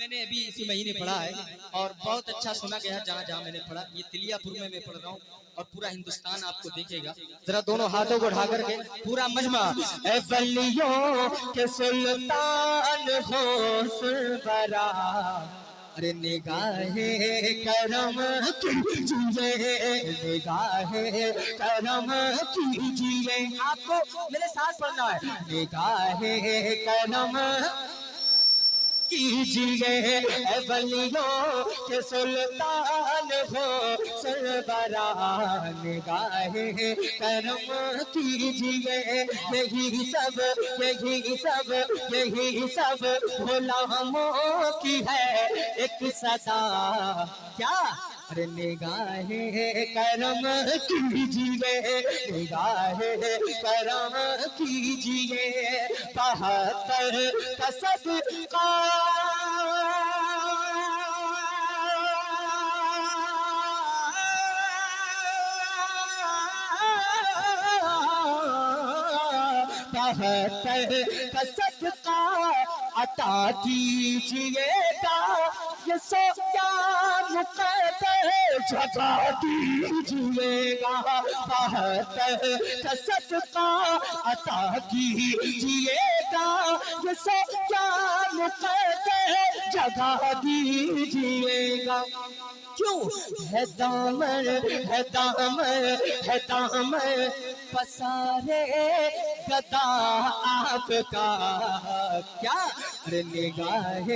میں نے ابھی اسی مہینے پڑھا ہے اور بہت اچھا سنا گیا جہاں جہاں میں نے پڑھا. یہ تلیا پور میں پڑھ رہا ہوں اور پورا ہندوستان آپ کو دیکھے گا. ذرا دونوں ہاتھوں کو اٹھا کر کے پورا مجمع. اے ولیوں کے سلطان ہو سربراہ ارے نگاہ کرم کیجیے نگاہ کرم کیجیے. آپ کو میرے ساتھ پڑھنا ہے. نگاہ کرم کیجیے اے ولیوں کے سلطان ہو سربراہ نگاہ کرم کیجیے. یہی سب غلاموں کی ہے ایک صدا. کیا ارے نگاہ کرم کیجیے نگاہ کرم کیجیے. 72 کا صدقہ کا صدقہ عطا کیجیے گا. یہ سویا مقدر جگہ دیجیے گا. 72 کا صدقہ عطا کیجیے گا. یہ سویا مقدر جگہ دیجیے گا. کیوں ہے دامن ہے دامن ہے دامن پسارے گدا آپ کا. کیا ارے نگاہ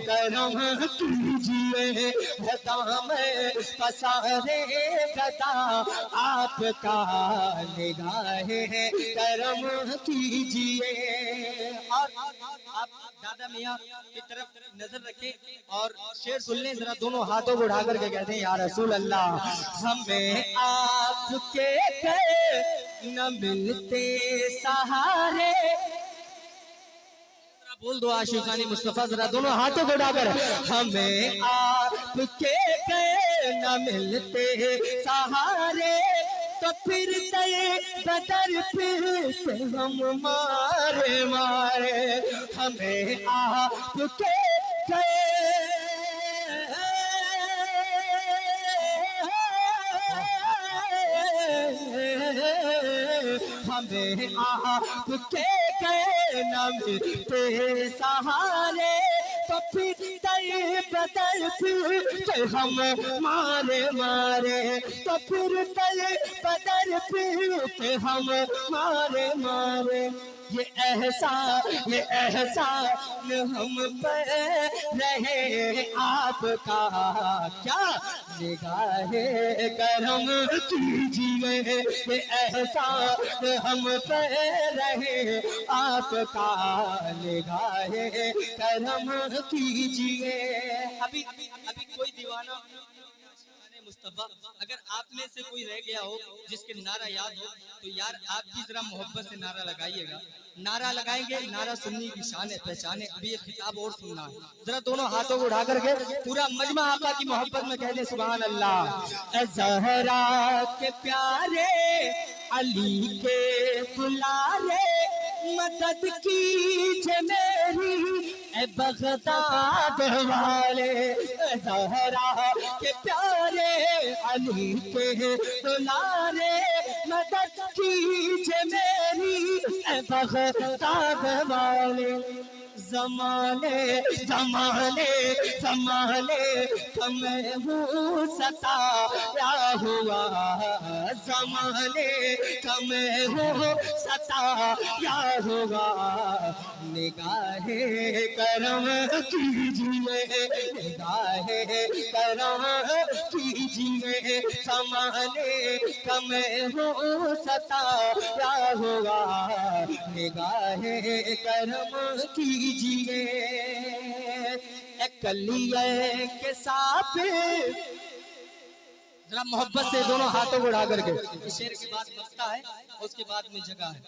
کرم کیجیے ہے دامن پسارے گدا آپ کا. نگاہ کرم کیجیے. اور آپ دادا میاں کی طرف نظر رکھیں اور شعر سن لیں. ذرا دونوں ہاتھوں کو اٹھا کر کے کہتے ہیں یا رسول اللہ ہمیں آپ کے گھر نہ ملتے سہارے. بول دو عاشقان مصطفیٰ. ذرا دونوں ہاتھوں کو اٹھا کر ہمیں آپ کے گھر نہ ملتے سہارے تو پھر بدر پھرتے ہم مارے مارے. ہمیں آپ کے ہمیں آپ کے نام پہ سہارے تو پھر بدر پھرتے ہم مارے مارے. تو پھر بدر پھرتے ہم مارے مارے. یہ احسان ہم پر رہے آپ کا. کیا نگاہ کرم کیجیے یہ احسان ہم پر رہے آپ کا. نگاہ کرم کیجیے. ابھی کوئی دیوانہ مصطفیٰ اگر آپ میں سے کوئی رہ گیا ہو جس کے نعرہ یاد ہو تو یار آپ بھی ذرا محبت سے نعرہ لگائیے گا. نعرہ لگائیں گے نعرہ سننی کی شان ہے پہچانے. ابھی ایک خطاب اور سننا ہے. ذرا دونوں ہاتھوں کو اٹھا کر کے پورا مجمع آقا کی محبت میں کہہ دیں سبحان اللہ. اے زہرا کے پیارے علی کے دلارے مدد کیجئے میری اے بغداد والے. اے زہرا کے پیارے علی کے دلارے مدد کیجئے میری اے بغداد والے. زمانے میں ہوں ستایا ہوا. زمانے میں ہوں ستایا ہوا. نگاہ کرم کیجیے نگاہ کرم کیجیے. زمانے میں ہوں ستایا ہوا. نگاہ کرم کیجیے. کلیے کے ساتھ ذرا محبت سے دونوں ہاتھوں کو اٹھا کر کے اس شعر کے بعد مقطع ہے اس کے بعد میں جگہ ہے.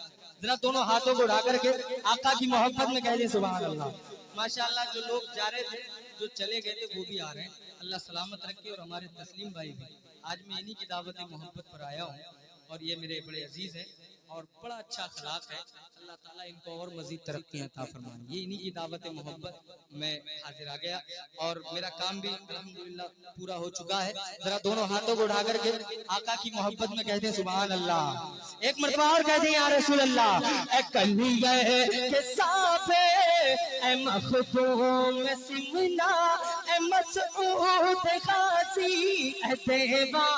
ذرا دونوں ہاتھوں کو اٹھا کر کے آقا کی محبت میں کہہ دیں سبحان اللہ. ماشاءاللہ جو لوگ جا رہے تھے جو چلے گئے تھے وہ بھی آ رہے ہیں. اللہ سلامت رکھے. اور ہمارے تسلیم بھائی بھی آج میں انہی کی دعوت محبت پر آیا ہوں اور یہ میرے بڑے عزیز ہیں اور بڑا اچھا اخلاق ہے. اللہ تعالیٰ ان کو اور مزید ترقی عطا فرمائے. یہ انہی کی دعوت محبت میں حاضر آ گیا اور میرا کام بھی الحمدللہ پورا ہو چکا ہے. ذرا دونوں ہاتھوں کو اٹھا کر کے آقا کی محبت میں کہتے ہیں سبحان اللہ. ایک مرتبہ اور کہتے ہیں یا رسول اللہ. اے کلیے کے صافے اے مخدوم سمنا اے مسعود غازی اے دیوا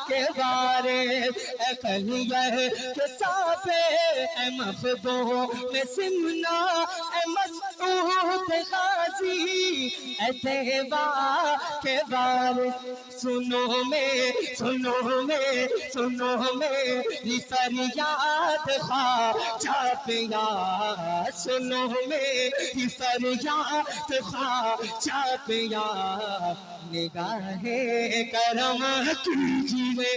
کے وارث. اے کلیے کے صافے اے مخدوم سمنا اے مسعود غازی اے دیوا کے وارث. سنو میری فریاد خواجہ پیا. سنو میری فریاد خواجہ پیا. نگاہ کرم کیجیے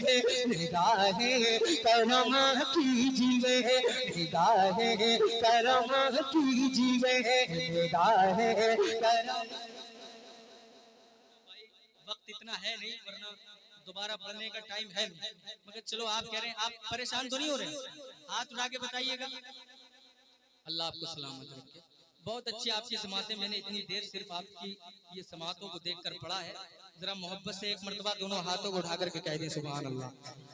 نگاہ کرم کیجیے نگاہ کرم کیجیے نگاہ کرم. وقت اتنا ہے نہیں ورنہ دوبارہ پڑھنے کا ٹائم ہے نہیں، مگر چلو آپ کہہ رہے ہیں. آپ پریشان تو نہیں ہو رہے؟ ہاتھ اٹھا کے بتائیے گا. اللہ آپ کو سلامت رکھے. بہت اچھی آپ کی سماعتیں. میں نے اتنی دیر صرف آپ کی یہ سماعتوں کو دیکھ کر پڑھا ہے. ذرا محبت سے ایک مرتبہ دونوں ہاتھوں کو اٹھا کر کے کہہ دیں سبحان اللہ.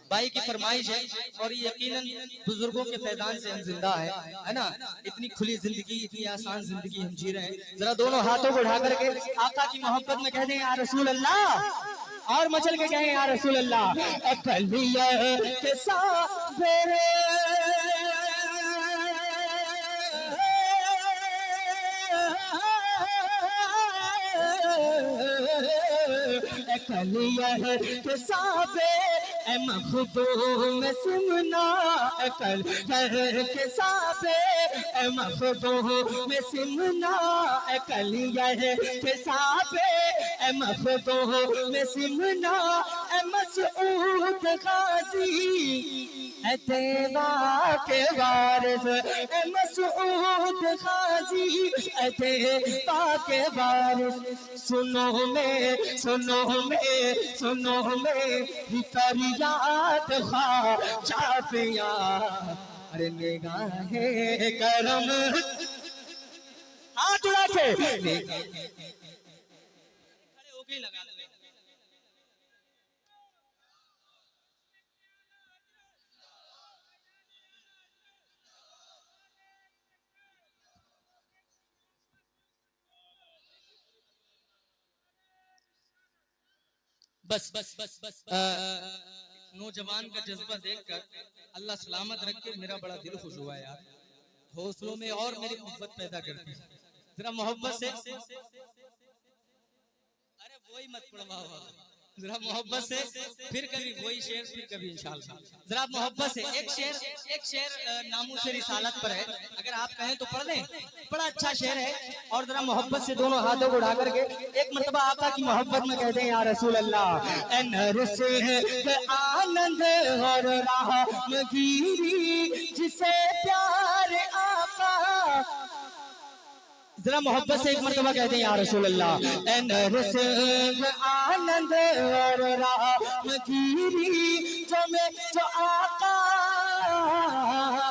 بھائی کی فرمائش ہے اور یقیناً بزرگوں کے فیضان سے ہم زندہ ہے نا. اتنی کھلی زندگی، اتنی آسان زندگی ہم جی رہے ہیں. ذرا دونوں ہاتھوں کو اٹھا کر کے آقا کی محبت میں کہہ دیں یا رسول اللہ اور مچل کے کہیں یا رسول اللہ. اے کلیے کے صافے کلیے کے صافے اے مخدوم سمنا. اے کلیے کے صافے اے مخدوم سمنا. اے کلیے کے صافے اے مخدوم سمنا. اے مسعود غازی اے دیوا کے وارث. اے مسعود غازی اے دیوا کے وارث. سنو میری فریاد خواجہ پیا. ارے نگاہ کرم ہاتھ اٹھا کے کھڑے ہو کے ہی لگا لیں. بس نوجوان کا جذبہ دیکھ کر اللہ سلامت رکھ کے میرا بڑا دل خوش ہوا یار. حوصلوں میں اور میری محبت پیدا کرتی ہے. ذرا محبت سے ارے وہی مت پڑھواؤ. ذرا محبت سے پھر کبھی وہی شعر پھر کبھی انشاءاللہ. ذرا محبت سے ایک شعر ناموس رسالت پر ہے. اگر آپ کہیں تو پڑھ دیں. بڑا اچھا شعر ہے. اور ذرا محبت سے دونوں ہاتھوں کو اٹھا کر کے ایک مرتبہ آقا کی محبت میں کہتے ہیں یا رسول اللہ. اے نرسے آنند اور راہمگیری جسے پیار آقا. ذرا محبت سے ایک مرتبہ کہتے ہیں یا رسول اللہ. اے نرسے آنند اور راہمگیری جو آقا ہے.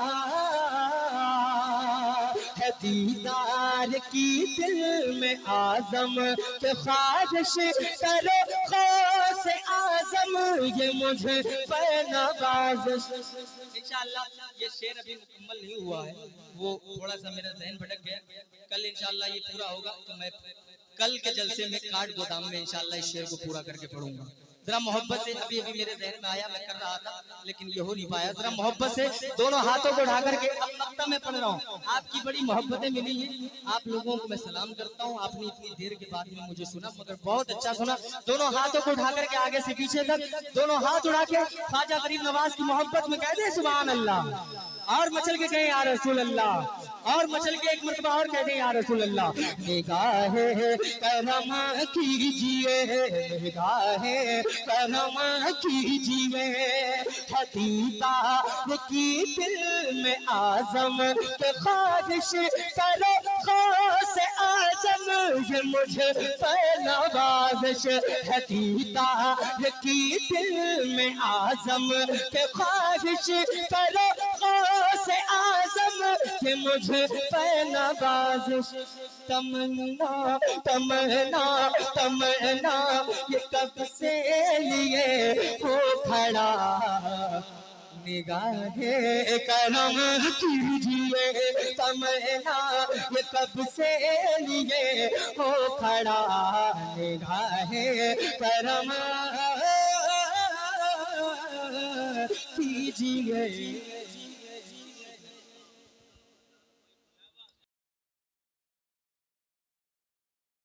دیدار کی دل میں آزم کہ خواہش کرو غوث اعظم یہ مجھے پر نوازش. انشاءاللہ یہ شعر ابھی مکمل نہیں ہوا ہے، وہ تھوڑا سا میرا ذہن بھٹک گیا. کل انشاءاللہ یہ پورا ہوگا تو میں کل کے جلسے میں کاٹ گودام میں انشاءاللہ اس شعر کو پورا کر کے پڑھوں گا. ذرا محبت سے ابھی میرے ذہن میں آیا، میں کر رہا تھا لیکن یہ ہو نہیں پایا. ذرا محبت سے دونوں ہاتھوں کو اٹھا کر کے اب مقطع میں پڑھ رہا ہوں. آپ کی بڑی محبتیں ملی ہیں. آپ لوگوں کو میں سلام کرتا ہوں. آپ نے اتنی دیر کے بعد میں مجھے سنا مگر بہت اچھا سنا. دونوں ہاتھوں کو اٹھا کر کے آگے سے پیچھے تک دونوں ہاتھ اٹھا کے خواجہ غریب نواز کی محبت میں کہہ دیں سبحان اللہ. اور مچل کے کہیں یا رسول اللہ. اور مچل کے ایک مرتبہ اور کہہ دیں یا رسول اللہ. نگاہ کرم کیجیے نگاہ کرم کیجیے. دیدار کی دل میں آزم کہ خواہش کرو غوث اعظم یہ مجھ پر نوازش ہے دیدار کی دل میں اعظم کہ خواہش کرو غوث اعظم کہ مجھ پر نوازش تمنا تمنا تمنا یہ کب سے لیے ہو کھڑا نگاہ کرم کیجیے تمنا یہ کب سے لیے ہو کھڑا نگاہ کرم کیجیے